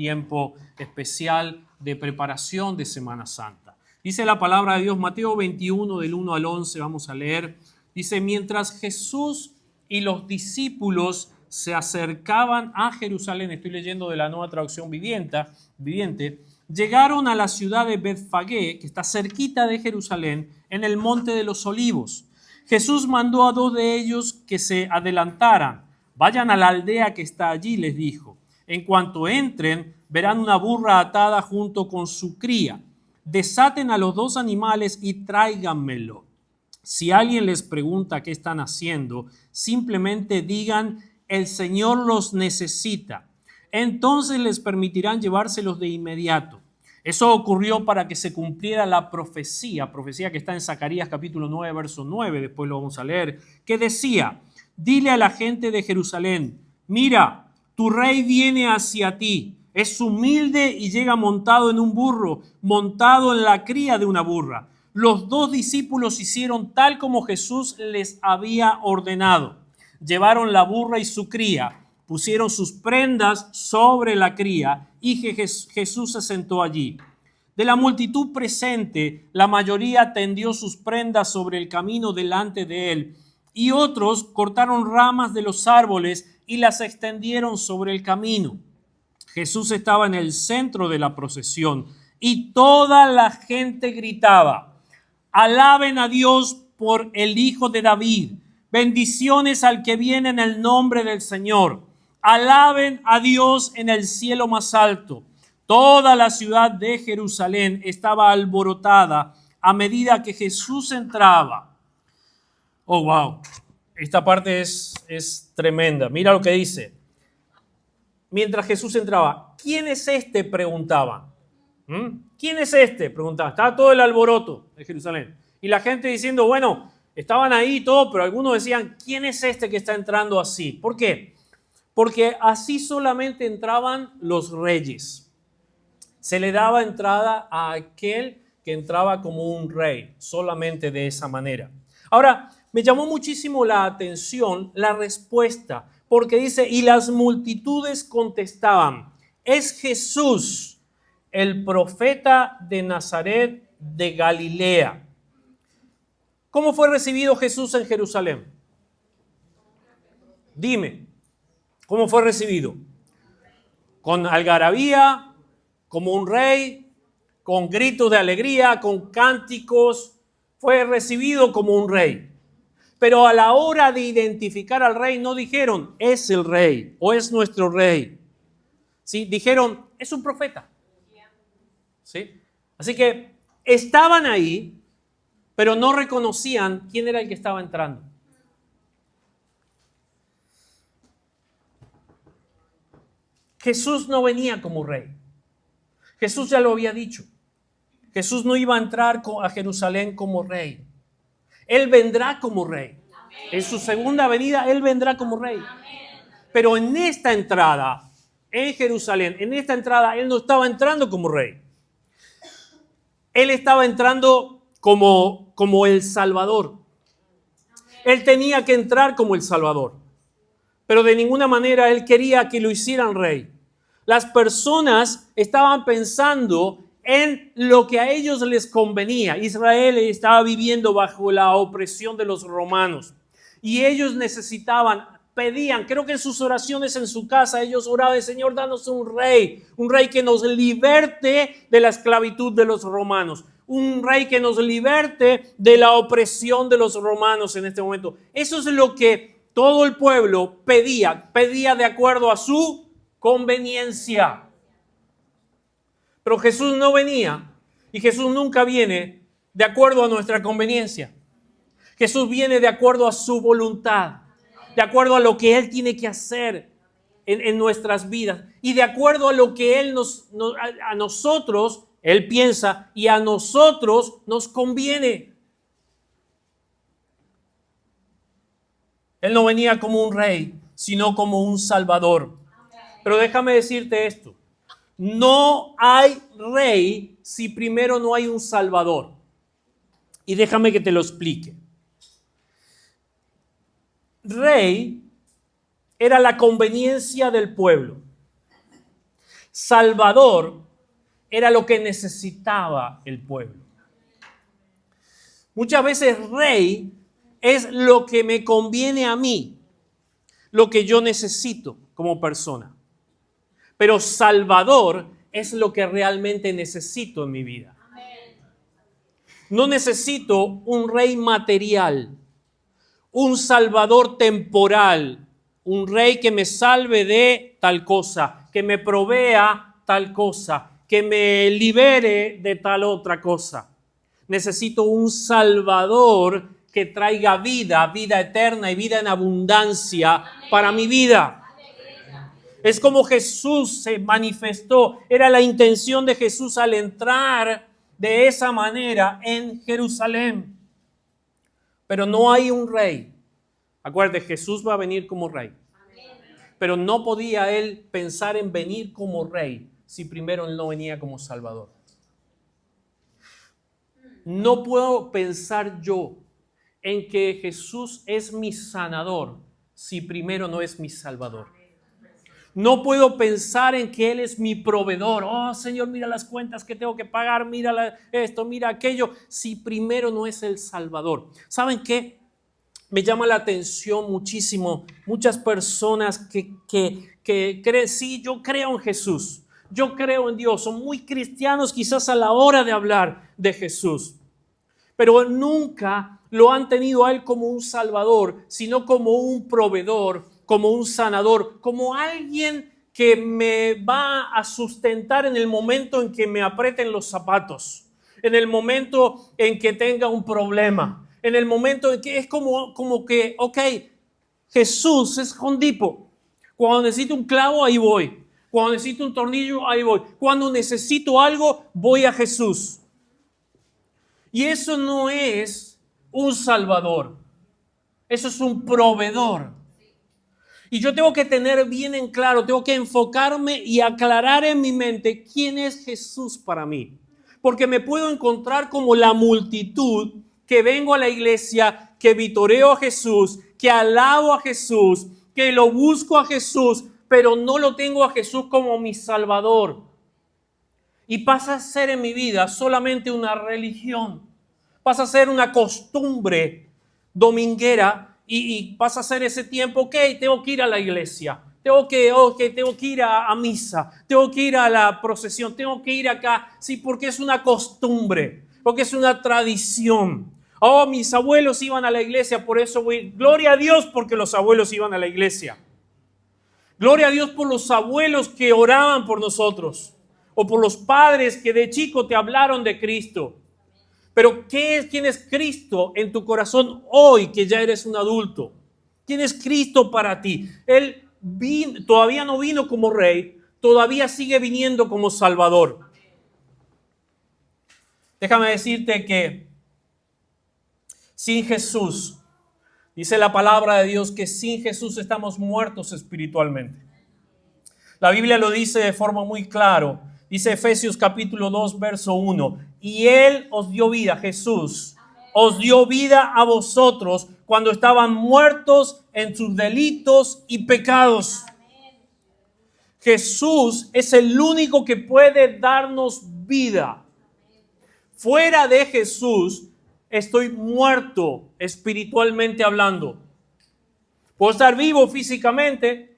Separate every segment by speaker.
Speaker 1: Tiempo especial de preparación de Semana Santa. Dice la palabra de Dios, Mateo 21, del 1 al 11, vamos a leer. Dice, mientras Jesús y los discípulos se acercaban a Jerusalén, estoy leyendo de la Nueva Traducción Viviente, llegaron a la ciudad de Betfagé, que está cerquita de Jerusalén, en el Monte de los Olivos. Jesús mandó a 2 de ellos que se adelantaran. Vayan a la aldea que está allí, les dijo. En cuanto entren, verán una burra atada junto con su cría. Desaten a los 2 animales y tráiganmelo. Si alguien les pregunta qué están haciendo, simplemente digan, el Señor los necesita. Entonces les permitirán llevárselos de inmediato. Eso ocurrió para que se cumpliera la profecía que está en Zacarías capítulo 9, verso 9, después lo vamos a leer, que decía, dile a la gente de Jerusalén, mira, tu rey viene hacia ti, es humilde y llega montado en un burro, montado en la cría de una burra. Los 2 discípulos hicieron tal como Jesús les había ordenado. Llevaron la burra y su cría, pusieron sus prendas sobre la cría y Jesús se sentó allí. De la multitud presente, la mayoría tendió sus prendas sobre el camino delante de él y otros cortaron ramas de los árboles y las extendieron sobre el camino. Jesús estaba en el centro de la procesión y toda la gente gritaba, alaben a Dios por el Hijo de David, bendiciones al que viene en el nombre del Señor, alaben a Dios en el cielo más alto. Toda la ciudad de Jerusalén estaba alborotada a medida que Jesús entraba. Oh, wow. Esta parte es tremenda. Mira lo que dice. Mientras Jesús entraba, ¿quién es este? Preguntaban. ¿Quién es este? Preguntaban. Estaba todo el alboroto de Jerusalén. Y la gente diciendo, bueno, estaban ahí y todo, pero algunos decían, ¿quién es este que está entrando así? ¿Por qué? Porque así solamente entraban los reyes. Se le daba entrada a aquel que entraba como un rey, solamente de esa manera. Ahora, me llamó muchísimo la atención la respuesta, porque dice, y las multitudes contestaban, es Jesús, el profeta de Nazaret de Galilea. ¿Cómo fue recibido Jesús en Jerusalén? Dime, ¿cómo fue recibido? ¿Con algarabía, como un rey, con gritos de alegría, con cánticos? Fue recibido como un rey. Pero a la hora de identificar al rey no dijeron, es el rey o es nuestro rey. ¿Sí? Dijeron, es un profeta. ¿Sí? Así que estaban ahí, pero no reconocían quién era el que estaba entrando. Jesús no venía como rey. Jesús ya lo había dicho. Jesús no iba a entrar a Jerusalén como rey. Él vendrá como rey. En su segunda venida, Él vendrá como rey. Pero en esta entrada, en Jerusalén, en esta entrada, Él no estaba entrando como rey. Él estaba entrando como el Salvador. Él tenía que entrar como el Salvador. Pero de ninguna manera Él quería que lo hicieran rey. Las personas estaban pensando en lo que a ellos les convenía. Israel estaba viviendo bajo la opresión de los romanos. Y ellos pedían, creo que en sus oraciones en su casa, ellos oraban, Señor, danos un rey que nos liberte de la esclavitud de los romanos, un rey que nos liberte de la opresión de los romanos en este momento. Eso es lo que todo el pueblo pedía de acuerdo a su conveniencia. Pero Jesús no venía y Jesús nunca viene de acuerdo a nuestra conveniencia. Jesús viene de acuerdo a su voluntad, de acuerdo a lo que Él tiene que hacer en nuestras vidas y de acuerdo a lo que Él a nosotros, Él piensa y a nosotros nos conviene. Él no venía como un rey, sino como un salvador. Pero déjame decirte esto, no hay rey si primero no hay un salvador. Y déjame que te lo explique. Rey era la conveniencia del pueblo. Salvador era lo que necesitaba el pueblo. Muchas veces rey es lo que me conviene a mí, lo que yo necesito como persona. Pero Salvador es lo que realmente necesito en mi vida. No necesito un rey material, un Salvador temporal, un rey que me salve de tal cosa, que me provea tal cosa, que me libere de tal otra cosa. Necesito un Salvador que traiga vida, vida eterna y vida en abundancia para mi vida. Es como Jesús se manifestó, era la intención de Jesús al entrar de esa manera en Jerusalén. Pero no hay un rey. Acuérdate, Jesús va a venir como rey. Pero no podía él pensar en venir como rey si primero él no venía como Salvador. No puedo pensar yo en que Jesús es mi sanador si primero no es mi Salvador. No puedo pensar en que Él es mi proveedor. Oh, Señor, mira las cuentas que tengo que pagar, mira esto, mira aquello, si primero no es el Salvador. ¿Saben qué? Me llama la atención muchísimo muchas personas que creen, sí, yo creo en Jesús, yo creo en Dios, son muy cristianos quizás a la hora de hablar de Jesús, pero nunca lo han tenido a Él como un Salvador, sino como un proveedor, como un sanador, como alguien que me va a sustentar en el momento en que me aprieten los zapatos, en el momento en que tenga un problema, en el momento en que es como que, ok, Jesús es Hondipo. Cuando necesito un clavo, ahí voy. Cuando necesito un tornillo, ahí voy. Cuando necesito algo, voy a Jesús. Y eso no es un salvador. Eso es un proveedor. Y yo tengo que tener bien en claro, tengo que enfocarme y aclarar en mi mente quién es Jesús para mí. Porque me puedo encontrar como la multitud que vengo a la iglesia, que vitoreo a Jesús, que alabo a Jesús, que lo busco a Jesús, pero no lo tengo a Jesús como mi Salvador. Y pasa a ser en mi vida solamente una religión. Pasa a ser una costumbre dominguera y pasa a ser ese tiempo, ok, tengo que ir a la iglesia, tengo que ir a misa, tengo que ir a la procesión, tengo que ir acá, sí, porque es una costumbre, porque es una tradición. Oh, mis abuelos iban a la iglesia, por eso voy. Gloria a Dios porque los abuelos iban a la iglesia. Gloria a Dios por los abuelos que oraban por nosotros, o por los padres que de chico te hablaron de Cristo. Pero ¿quién es Cristo en tu corazón hoy que ya eres un adulto? ¿Quién es Cristo para ti? Él todavía no vino como rey, todavía sigue viniendo como Salvador. Déjame decirte que sin Jesús, dice la palabra de Dios que sin Jesús estamos muertos espiritualmente. La Biblia lo dice de forma muy clara. Dice Efesios capítulo 2, verso 1. Y Él os dio vida, Jesús, os dio vida a vosotros cuando estaban muertos en sus delitos y pecados. Jesús es el único que puede darnos vida. Fuera de Jesús, estoy muerto espiritualmente hablando. Puedo estar vivo físicamente,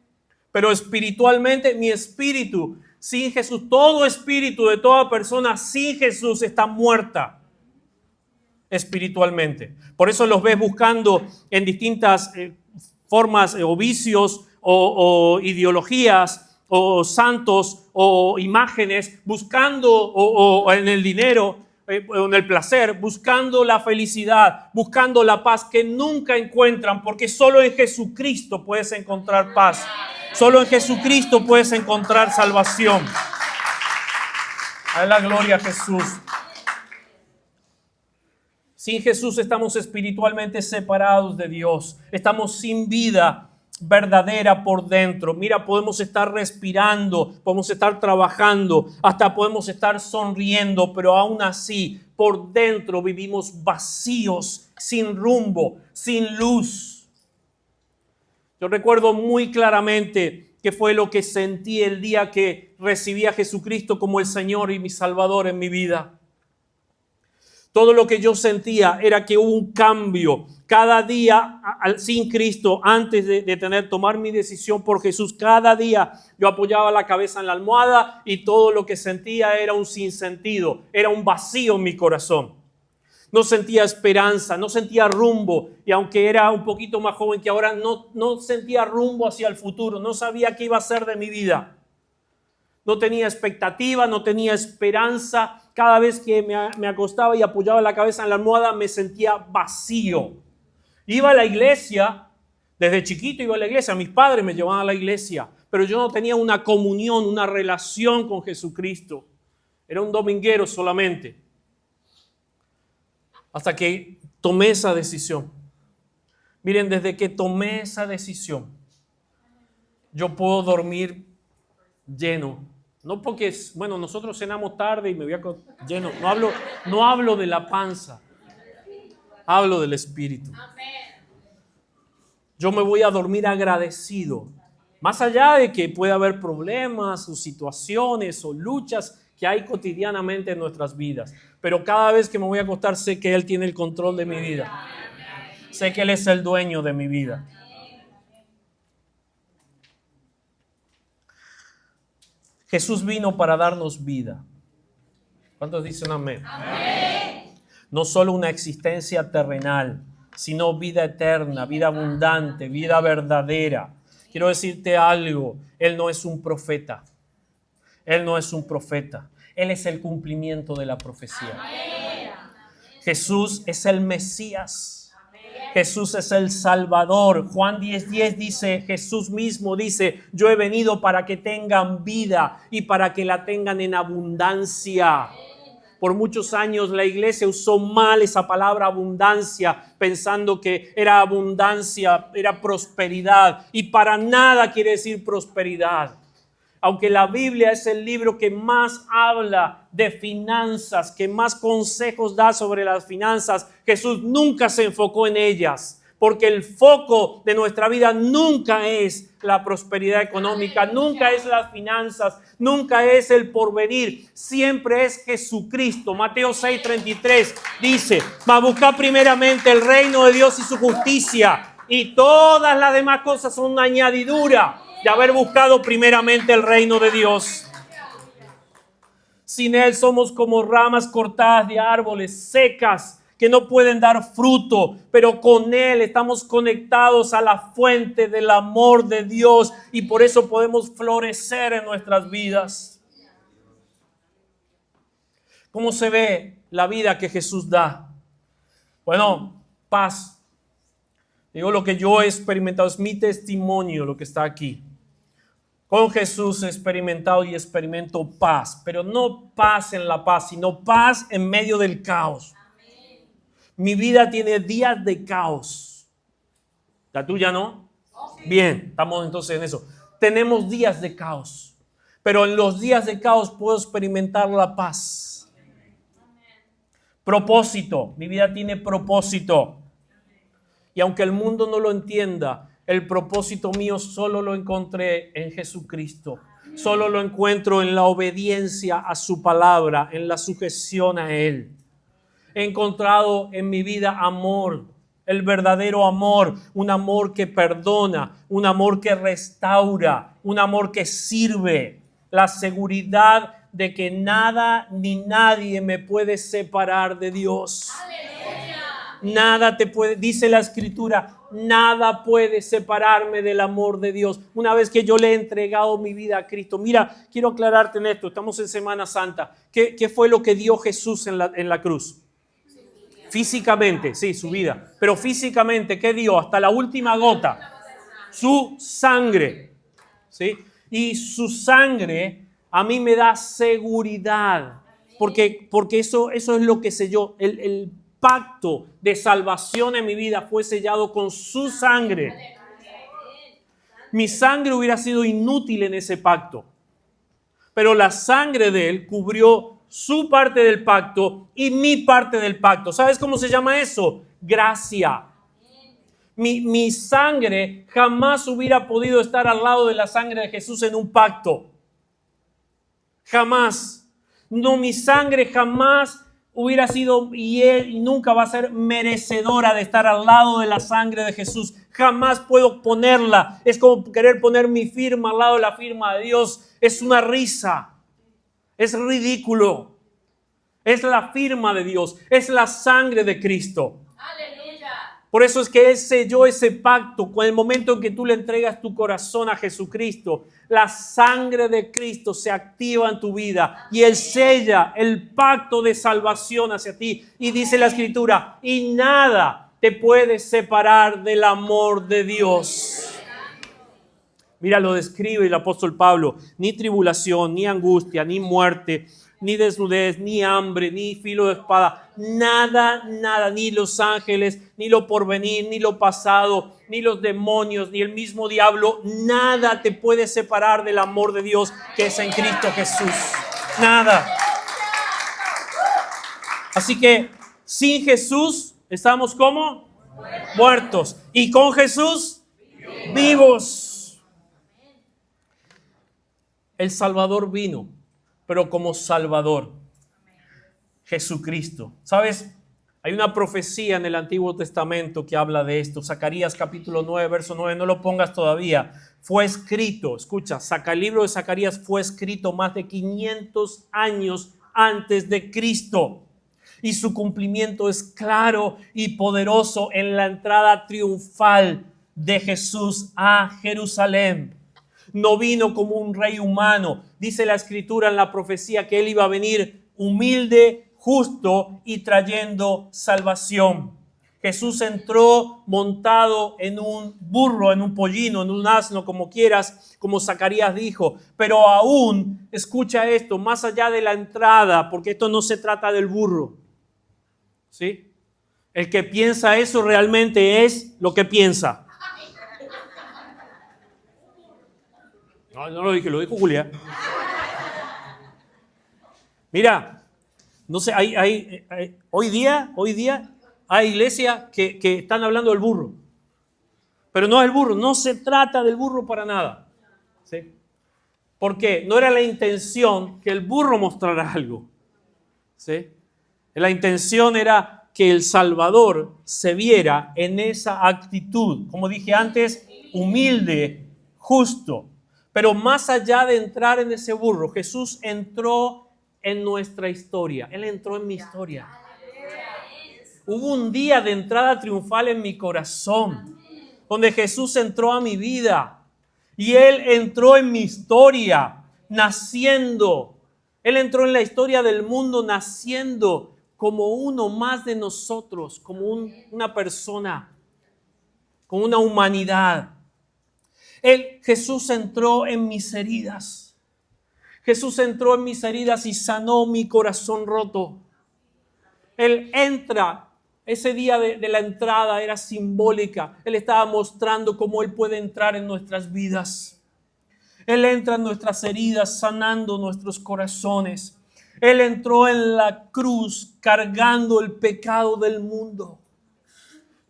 Speaker 1: pero espiritualmente mi espíritu, sin Jesús, todo espíritu de toda persona sin Jesús está muerta espiritualmente. Por eso los ves buscando en distintas formas o vicios o ideologías o santos o imágenes, buscando o en el dinero, en el placer, buscando la felicidad, buscando la paz que nunca encuentran, porque solo en Jesucristo puedes encontrar paz. Solo en Jesucristo puedes encontrar salvación. A la gloria a Jesús. Sin Jesús estamos espiritualmente separados de Dios. Estamos sin vida verdadera por dentro. Mira, podemos estar respirando, podemos estar trabajando, hasta podemos estar sonriendo, pero aún así, por dentro vivimos vacíos, sin rumbo, sin luz. Yo recuerdo muy claramente qué fue lo que sentí el día que recibí a Jesucristo como el Señor y mi Salvador en mi vida. Todo lo que yo sentía era que hubo un cambio. Cada día sin Cristo, antes de tomar mi decisión por Jesús, cada día yo apoyaba la cabeza en la almohada y todo lo que sentía era un sinsentido, era un vacío en mi corazón. No sentía esperanza, no sentía rumbo, y aunque era un poquito más joven que ahora, no sentía rumbo hacia el futuro, no sabía qué iba a ser de mi vida. No tenía expectativa, no tenía esperanza. Cada vez que me acostaba y apoyaba la cabeza en la almohada me sentía vacío. Iba a la iglesia, desde chiquito iba a la iglesia, mis padres me llevaban a la iglesia, pero yo no tenía una comunión, una relación con Jesucristo. Era un dominguero solamente. Hasta que tomé esa decisión. Miren, desde que tomé esa decisión, yo puedo dormir lleno. No porque, bueno, nosotros cenamos tarde y me voy a lleno. No hablo de la panza. Hablo del espíritu. Yo me voy a dormir agradecido. Más allá de que pueda haber problemas o situaciones o luchas que hay cotidianamente en nuestras vidas. Pero cada vez que me voy a acostar sé que Él tiene el control de mi vida. Sé que Él es el dueño de mi vida. Jesús vino para darnos vida. ¿Cuántos dicen amén? Amén. No solo una existencia terrenal, sino vida eterna, vida abundante, vida verdadera. Quiero decirte algo, Él no es un profeta. Él no es un profeta. Él es el cumplimiento de la profecía. Amén. Jesús es el Mesías. Jesús es el Salvador. Juan 10:10 dice, Jesús mismo dice, yo he venido para que tengan vida y para que la tengan en abundancia. Por muchos años la iglesia usó mal esa palabra abundancia, pensando que era abundancia, era prosperidad, y para nada quiere decir prosperidad. Aunque la Biblia es el libro que más habla de finanzas, que más consejos da sobre las finanzas, Jesús nunca se enfocó en ellas, porque el foco de nuestra vida nunca es la prosperidad económica, nunca es las finanzas, nunca es el porvenir, siempre es Jesucristo. Mateo 6:33 dice, mas buscad primeramente el reino de Dios y su justicia, y todas las demás cosas son una añadidura de haber buscado primeramente el reino de Dios. Sin Él somos como ramas cortadas de árboles secas que no pueden dar fruto, pero con Él estamos conectados a la fuente del amor de Dios y por eso podemos florecer en nuestras vidas. ¿Cómo se ve la vida que Jesús da? Bueno, paz. Digo, lo que yo he experimentado es mi testimonio, lo que está aquí. Con Jesús he experimentado y experimento paz, pero no paz en la paz, sino paz en medio del caos. Amén. Mi vida tiene días de caos. ¿La tuya no? Okay. Bien, estamos entonces en eso. Tenemos días de caos, pero en los días de caos puedo experimentar la paz. Amén. Propósito, mi vida tiene propósito. Y aunque el mundo no lo entienda, el propósito mío solo lo encontré en Jesucristo. Solo lo encuentro en la obediencia a su palabra, en la sujeción a Él. He encontrado en mi vida amor, el verdadero amor, un amor que perdona, un amor que restaura, un amor que sirve, la seguridad de que nada ni nadie me puede separar de Dios. Nada te puede, dice la Escritura, nada puede separarme del amor de Dios. Una vez que yo le he entregado mi vida a Cristo. Mira, quiero aclararte en esto, estamos en Semana Santa. ¿Qué fue lo que dio Jesús en la cruz? Físicamente, sí, su vida. Pero físicamente, ¿qué dio? Hasta la última gota. Su sangre. ¿Sí? Y su sangre a mí me da seguridad. Porque eso es lo que selló. El pacto de salvación en mi vida fue sellado con su sangre. Mi sangre hubiera sido inútil en ese pacto, pero la sangre de Él cubrió su parte del pacto y mi parte del pacto. ¿Sabes cómo se llama eso? Gracia. Mi sangre jamás hubiera podido estar al lado de la sangre de Jesús en un pacto. Jamás. No, mi sangre jamás hubiera sido y nunca va a ser merecedora de estar al lado de la sangre de Jesús. Jamás puedo ponerla. Es como querer poner mi firma al lado de la firma de Dios. Es una risa. Es ridículo. Es la firma de Dios. Es la sangre de Cristo. Por eso es que Él selló ese pacto. Con el momento en que tú le entregas tu corazón a Jesucristo, la sangre de Cristo se activa en tu vida y Él sella el pacto de salvación hacia ti. Y dice la Escritura, y nada te puede separar del amor de Dios. Mira, lo describe el apóstol Pablo. Ni tribulación, ni angustia, ni muerte, ni desnudez, ni hambre, ni filo de espada, nada, ni los ángeles, ni lo porvenir, ni lo pasado, ni los demonios, ni el mismo diablo, nada te puede separar del amor de Dios que es en Cristo Jesús. Nada. Así que sin Jesús estamos como muertos. Y con Jesús vivos. El Salvador vino, pero como Salvador, Jesucristo. ¿Sabes? Hay una profecía en el Antiguo Testamento que habla de esto. Zacarías capítulo 9, verso 9, no lo pongas todavía. Fue escrito, escucha, el libro de Zacarías fue escrito más de 500 años antes de Cristo. Y su cumplimiento es claro y poderoso en la entrada triunfal de Jesús a Jerusalén. No vino como un rey humano. Dice la Escritura en la profecía que Él iba a venir humilde, justo y trayendo salvación. Jesús entró montado en un burro, en un pollino, en un asno, como quieras, como Zacarías dijo. Pero aún, escucha esto, más allá de la entrada, porque esto no se trata del burro. ¿Sí? El que piensa eso realmente es lo que piensa. No lo dije, lo dijo Julia. Mira, no sé, hoy día hay iglesias que están hablando del burro. Pero no es el burro, no se trata del burro para nada. ¿Sí? Porque no era la intención que el burro mostrara algo. ¿Sí? La intención era que el Salvador se viera en esa actitud, como dije antes, humilde, justo. Pero más allá de entrar en ese burro, Jesús entró en nuestra historia. Él entró en mi historia. Hubo un día de entrada triunfal en mi corazón, donde Jesús entró a mi vida. Y Él entró en mi historia, naciendo. Él entró en la historia del mundo, naciendo como uno más de nosotros, como una persona, como una humanidad. Jesús entró en mis heridas. Jesús entró en mis heridas y sanó mi corazón roto. Él entra, ese día de la entrada era simbólica. Él estaba mostrando cómo Él puede entrar en nuestras vidas. Él entra en nuestras heridas, sanando nuestros corazones. Él entró en la cruz cargando el pecado del mundo.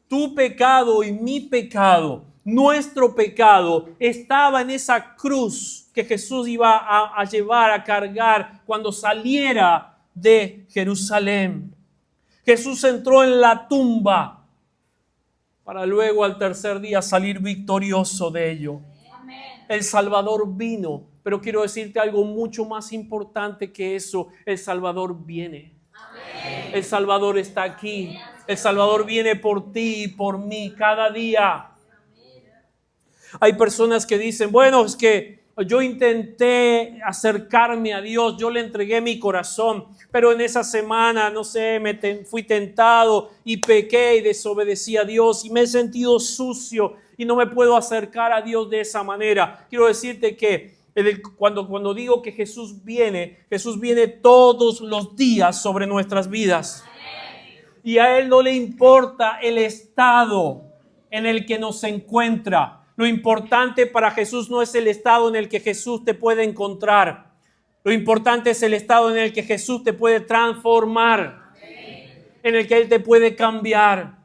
Speaker 1: Tu pecado y mi pecado, nuestro pecado, estaba en esa cruz que Jesús iba a llevar, a cargar cuando saliera de Jerusalén. Jesús entró en la tumba para luego al tercer día salir victorioso de ello. El Salvador vino, pero quiero decirte algo mucho más importante que eso. El Salvador viene. Amén. El Salvador está aquí. El Salvador viene por ti y por mí cada día. Hay personas que dicen, bueno, es que yo intenté acercarme a Dios, yo le entregué mi corazón, pero en esa semana, no sé, fui tentado y pequé y desobedecí a Dios y me he sentido sucio y no me puedo acercar a Dios de esa manera. Quiero decirte que cuando digo que Jesús viene todos los días sobre nuestras vidas. Y a Él no le importa el estado en el que nos encuentra. Lo importante para Jesús no es el estado en el que Jesús te puede encontrar. Lo importante es el estado en el que Jesús te puede transformar. En el que Él te puede cambiar.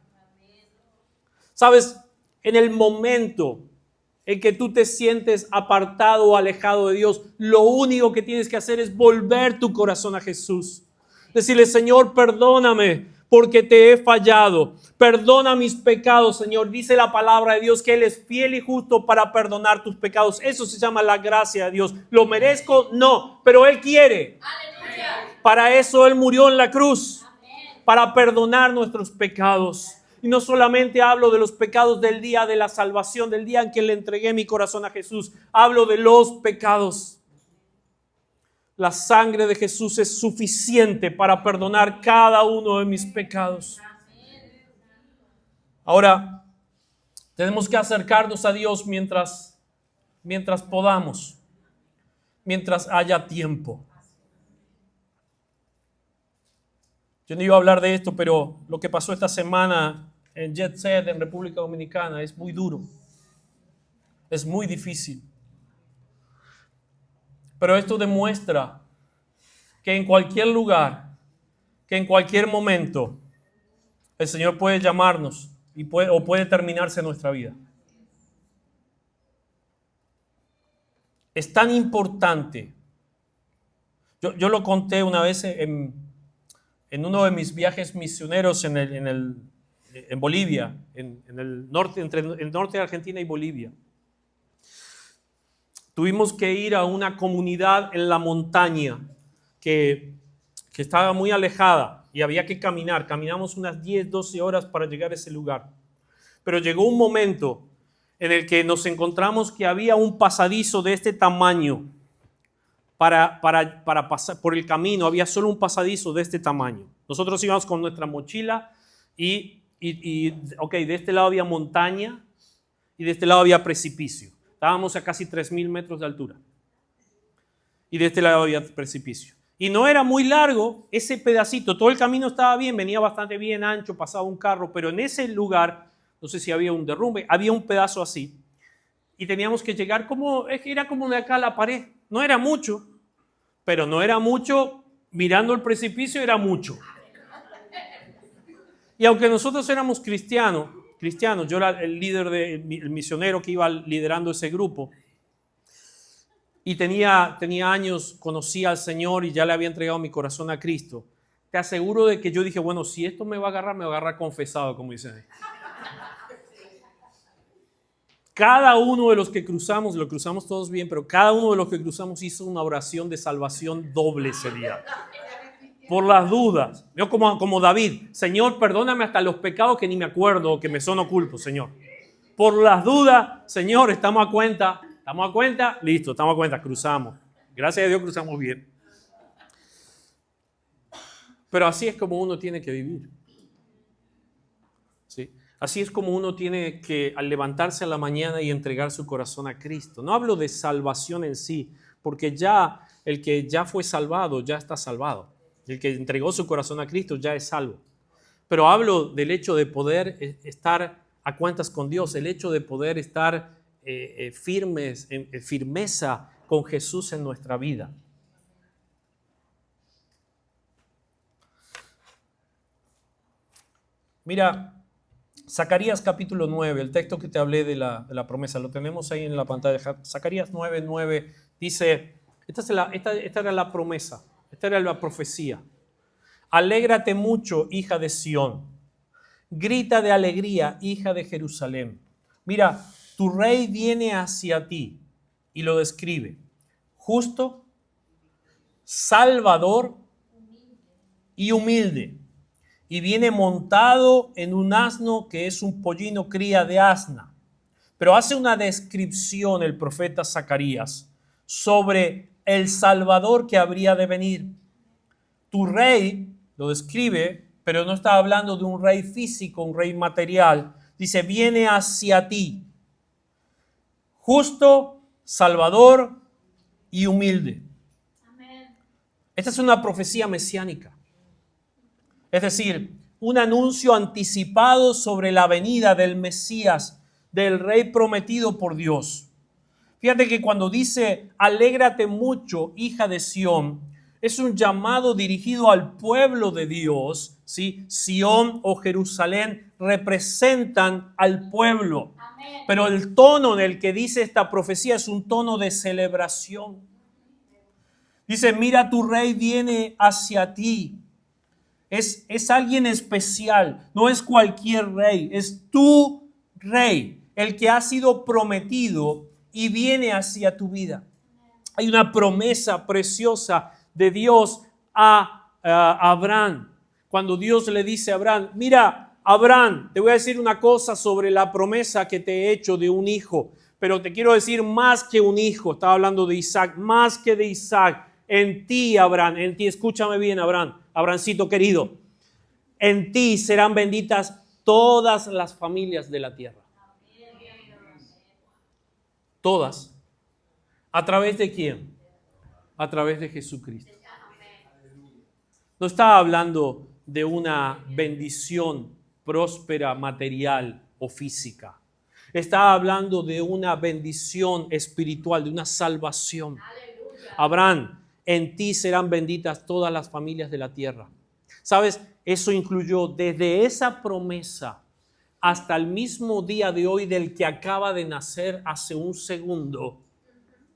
Speaker 1: ¿Sabes? En el momento en que tú te sientes apartado o alejado de Dios, lo único que tienes que hacer es volver tu corazón a Jesús. Decirle, Señor, perdóname porque te he fallado. Perdona mis pecados, Señor. Dice la palabra de Dios que Él es fiel y justo para perdonar tus pecados. Eso se llama la gracia de Dios. ¿Lo merezco? No, pero Él quiere. Aleluya. Para eso Él murió en la cruz, para perdonar nuestros pecados. Y no solamente hablo de los pecados del día de la salvación, del día en que le entregué mi corazón a Jesús. Hablo de los pecados. La sangre de Jesús es suficiente para perdonar cada uno de mis pecados. Ahora, tenemos que acercarnos a Dios mientras podamos, mientras haya tiempo. Yo no iba a hablar de esto, pero lo que pasó esta semana en Jet Set, en República Dominicana, es muy duro. Es muy difícil. Pero esto demuestra que en cualquier lugar, que en cualquier momento, el Señor puede llamarnos o puede terminarse nuestra vida. Es tan importante. Yo lo conté una vez en uno de mis viajes misioneros en Bolivia, en el norte, entre el norte de Argentina y Bolivia. Tuvimos que ir a una comunidad en la montaña que estaba muy alejada y había que caminar. Caminamos unas 10, 12 horas para llegar a ese lugar. Pero llegó un momento en el que nos encontramos que había un pasadizo de este tamaño para pasar por el camino. Había solo un pasadizo de este tamaño. Nosotros íbamos con nuestra mochila y de este lado había montaña y de este lado había precipicio. Estábamos a casi 3,000 metros de altura. Y de este lado había precipicio. Y no era muy largo ese pedacito. Todo el camino estaba bien, venía bastante bien ancho, pasaba un carro, pero en ese lugar, no sé si había un derrumbe, había un pedazo así. Y teníamos que llegar era como de acá a la pared. No era mucho, pero no era mucho. Mirando el precipicio era mucho. Y aunque nosotros éramos cristianos, yo era el líder, el misionero que iba liderando ese grupo, y tenía años, conocía al Señor y ya le había entregado mi corazón a Cristo. Te aseguro de que yo dije, bueno, si esto me va a agarrar, me va a agarrar confesado, como dicen ahí. Cada uno de los que cruzamos, lo cruzamos todos bien, pero cada uno de los que cruzamos hizo una oración de salvación doble ese día. Por las dudas. Yo como David, Señor, perdóname hasta los pecados que ni me acuerdo, que me son ocultos, Señor. Por las dudas, Señor, estamos a cuenta. ¿Estamos a cuenta? Listo, estamos a cuenta, cruzamos. Gracias a Dios cruzamos bien. Pero así es como uno tiene que vivir. ¿Sí? Así es como uno tiene que, al levantarse a la mañana y entregar su corazón a Cristo. No hablo de salvación en sí, porque ya el que ya fue salvado, ya está salvado. El que entregó su corazón a Cristo ya es salvo. Pero hablo del hecho de poder estar a cuentas con Dios, el hecho de poder estar firmeza con Jesús en nuestra vida. Mira, Zacarías capítulo 9, el texto que te hablé de la promesa, lo tenemos ahí en la pantalla. Zacarías 9:9 dice, esta era la promesa, esta era la profecía. Alégrate mucho, hija de Sión. Grita de alegría, hija de Jerusalén. Mira, tu rey viene hacia ti, y lo describe, justo, salvador y humilde, y viene montado en un asno que es un pollino cría de asna. Pero hace una descripción el profeta Zacarías sobre el Salvador que habría de venir. Tu rey, lo describe, pero no está hablando de un rey físico, un rey material. Dice, viene hacia ti. Justo, salvador y humilde. Amén. Esta es una profecía mesiánica. Es decir, un anuncio anticipado sobre la venida del Mesías, del Rey prometido por Dios. Fíjate que cuando dice, alégrate mucho, hija de Sión, Es un llamado dirigido al pueblo de Dios, ¿sí? Sión o Jerusalén representan al pueblo. Amén. Pero el tono en el que dice esta profecía es un tono de celebración. Dice, mira, tu rey viene hacia ti. Es alguien especial, no es cualquier rey, es tu rey, el que ha sido prometido y viene hacia tu vida. Hay una promesa preciosa de Dios a Abraham. Cuando Dios le dice a Abraham, mira, Abraham, te voy a decir una cosa sobre la promesa que te he hecho de un hijo, pero te quiero decir más que un hijo. Estaba hablando de Isaac, más que de Isaac. En ti, Abraham, en ti, escúchame bien, Abraham, Abrahamcito querido, en ti serán benditas todas las familias de la tierra. Todas. ¿A través de quién? A través de Jesucristo. No está hablando de una bendición próspera, material o física. Está hablando de una bendición espiritual, de una salvación. Abraham, en ti serán benditas todas las familias de la tierra. ¿Sabes? Eso incluyó desde esa promesa hasta el mismo día de hoy del que acaba de nacer hace un segundo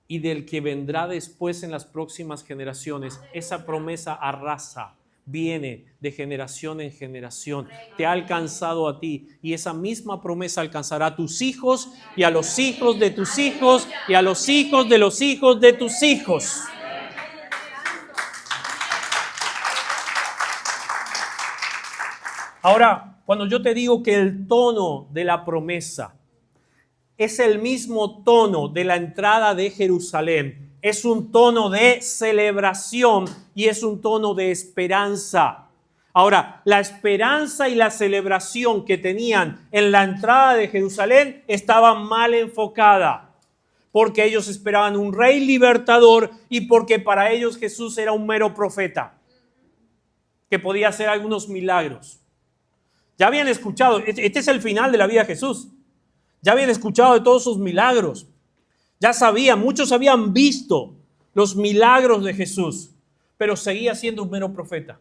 Speaker 1: y del que vendrá después en las próximas generaciones. Esa promesa arrasa, viene de generación en generación. Te ha alcanzado a ti y esa misma promesa alcanzará a tus hijos y a los hijos de tus hijos y a los hijos de los hijos de tus hijos. Ahora, cuando yo te digo que el tono de la promesa es el mismo tono de la entrada de Jerusalén, es un tono de celebración y es un tono de esperanza. Ahora, la esperanza y la celebración que tenían en la entrada de Jerusalén estaba mal enfocada, porque ellos esperaban un rey libertador y porque para ellos Jesús era un mero profeta que podía hacer algunos milagros. Ya habían escuchado, este es el final de la vida de Jesús. Ya habían escuchado de todos sus milagros. Ya sabían, muchos habían visto los milagros de Jesús, pero seguía siendo un mero profeta.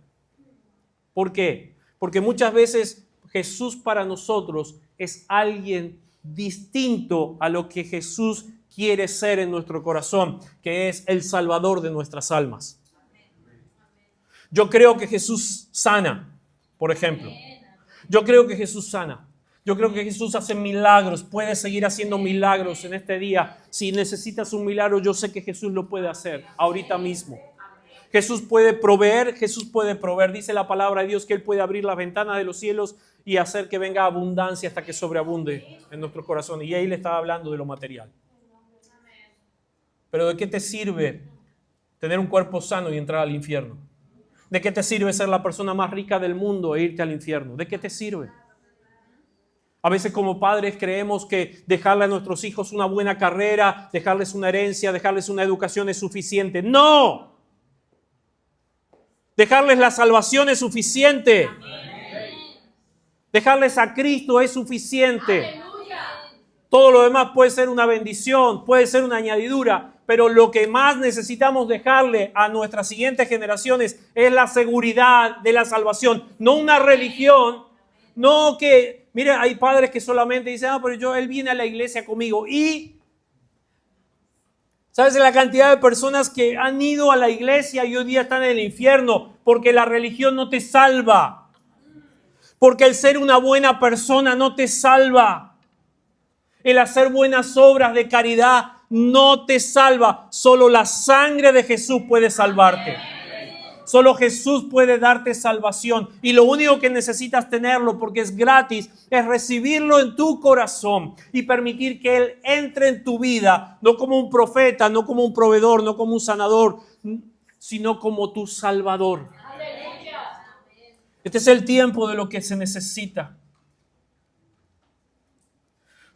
Speaker 1: ¿Por qué? Porque muchas veces Jesús para nosotros es alguien distinto a lo que Jesús quiere ser en nuestro corazón, que es el Salvador de nuestras almas. Yo creo que Jesús sana, por ejemplo. Yo creo que Jesús sana. Yo creo que Jesús hace milagros, puede seguir haciendo milagros en este día. Si necesitas un milagro, yo sé que Jesús lo puede hacer ahorita mismo. Jesús puede proveer, Dice la palabra de Dios que Él puede abrir las ventanas de los cielos y hacer que venga abundancia hasta que sobreabunde en nuestro corazón. Y ahí le estaba hablando de lo material. Pero ¿de qué te sirve tener un cuerpo sano y entrar al infierno? ¿De qué te sirve ser la persona más rica del mundo e irte al infierno? ¿De qué te sirve? A veces como padres creemos que dejarle a nuestros hijos una buena carrera, dejarles una herencia, dejarles una educación es suficiente. ¡No! Dejarles la salvación es suficiente. Dejarles a Cristo es suficiente. Todo lo demás puede ser una bendición, puede ser una añadidura, pero lo que más necesitamos dejarle a nuestras siguientes generaciones es la seguridad de la salvación, no una religión, no que, mire, hay padres que solamente dicen, pero él viene a la iglesia conmigo y, ¿sabes la cantidad de personas que han ido a la iglesia y hoy día están en el infierno? Porque la religión no te salva, porque el ser una buena persona no te salva. El hacer buenas obras de caridad no te salva. Solo la sangre de Jesús puede salvarte. Solo Jesús puede darte salvación. Y lo único que necesitas tenerlo, porque es gratis, es recibirlo en tu corazón y permitir que Él entre en tu vida, no como un profeta, no como un proveedor, no como un sanador, sino como tu Salvador. Este es el tiempo de lo que se necesita.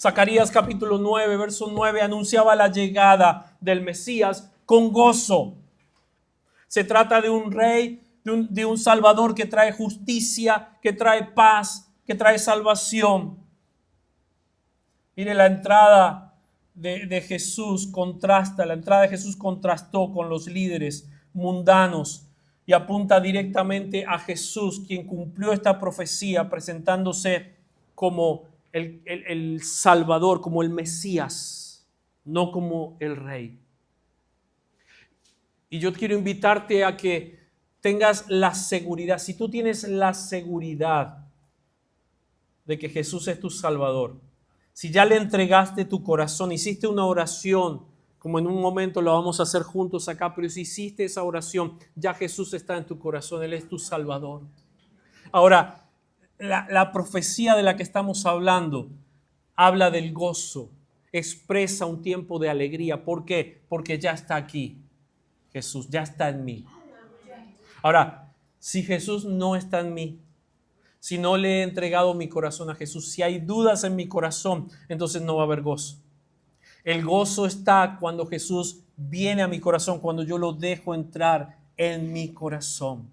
Speaker 1: Zacarías capítulo 9, verso 9, anunciaba la llegada del Mesías con gozo. Se trata de un rey, de un Salvador que trae justicia, que trae paz, que trae salvación. Mire, la entrada de Jesús contrastó con los líderes mundanos y apunta directamente a Jesús, quien cumplió esta profecía presentándose como el Salvador, como el Mesías, no como el Rey. Y yo quiero invitarte a que tengas la seguridad, si tú tienes la seguridad de que Jesús es tu Salvador, si ya le entregaste tu corazón, hiciste una oración, como en un momento lo vamos a hacer juntos acá, pero si hiciste esa oración, ya Jesús está en tu corazón, Él es tu Salvador. Ahora, la profecía de la que estamos hablando habla del gozo, expresa un tiempo de alegría. ¿Por qué? Porque ya está aquí. Jesús ya está en mí. Ahora, si Jesús no está en mí, si no le he entregado mi corazón a Jesús, si hay dudas en mi corazón, entonces no va a haber gozo. El gozo está cuando Jesús viene a mi corazón, cuando yo lo dejo entrar en mi corazón.